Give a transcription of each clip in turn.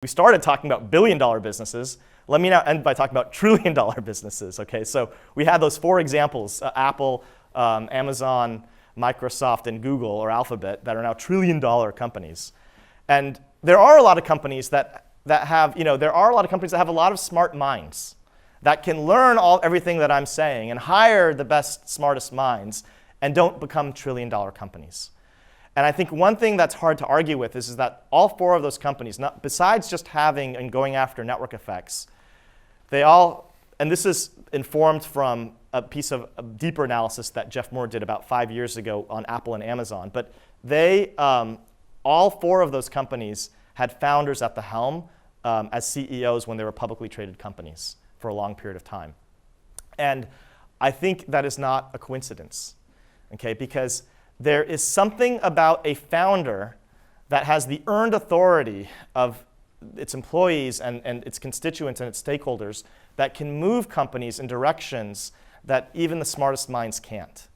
We started talking about billion-dollar businesses. Let me now end by talking about trillion-dollar businesses. Okay, so we had those 4 examples: Apple, Amazon, Microsoft, and Google, or Alphabet, that are now trillion-dollar companies. And there are a lot of companies that have, there are a lot of companies that have a lot of smart minds that can learn everything that I'm saying and hire the best, smartest minds and don't become trillion-dollar companies. And I think one thing that's hard to argue with is that all 4 of those companies, besides just having and going after network effects, they all, and this is informed from a piece of a deeper analysis that Jeff Moore did about 5 years ago on Apple and Amazon, but they, all 4 of those companies had founders at the helm as CEOs when they were publicly traded companies for a long period of time. And I think that is not a coincidence, okay? Because there is something about a founder that has the earned authority of its employees and its constituents and its stakeholders that can move companies in directions that even the smartest minds can't.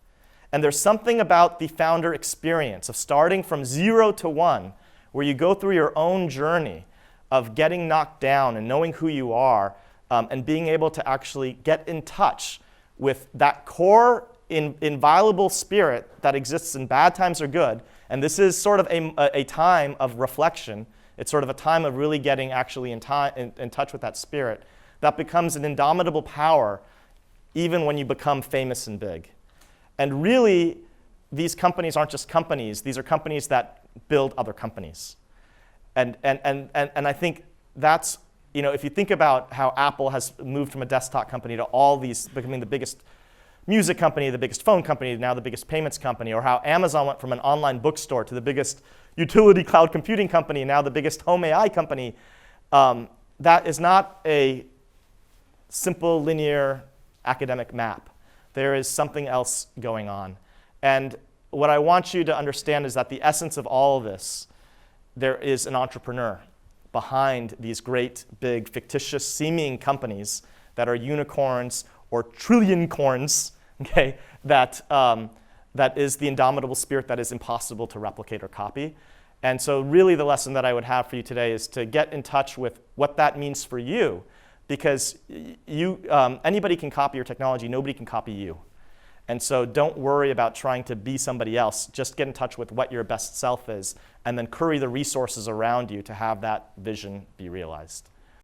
And there's something about the founder experience of starting from 0 to 1, where you go through your own journey of getting knocked down and knowing who you are, and being able to actually get in touch with that core inviolable spirit that exists in bad times or good. And this is sort of a time of reflection. It's sort of a time of really getting actually in touch with that spirit that becomes an indomitable power even when you become famous and big. And really, these companies aren't just companies. These are companies that build other companies. And I think that's, if you think about how Apple has moved from a desktop company to all these becoming the biggest music company, the biggest phone company, now the biggest payments company, or how Amazon went from an online bookstore to the biggest utility cloud computing company, now the biggest home AI company, that is not a simple linear academic map. There is something else going on. And what I want you to understand is that the essence of all of this, there is an entrepreneur behind these great, big, fictitious seeming companies that are unicorns or trillion-corns, okay, that is the indomitable spirit that is impossible to replicate or copy. And so really the lesson that I would have for you today is to get in touch with what that means for you, because anybody can copy your technology, nobody can copy you. And so don't worry about trying to be somebody else. Just get in touch with what your best self is, and then curry the resources around you to have that vision be realized.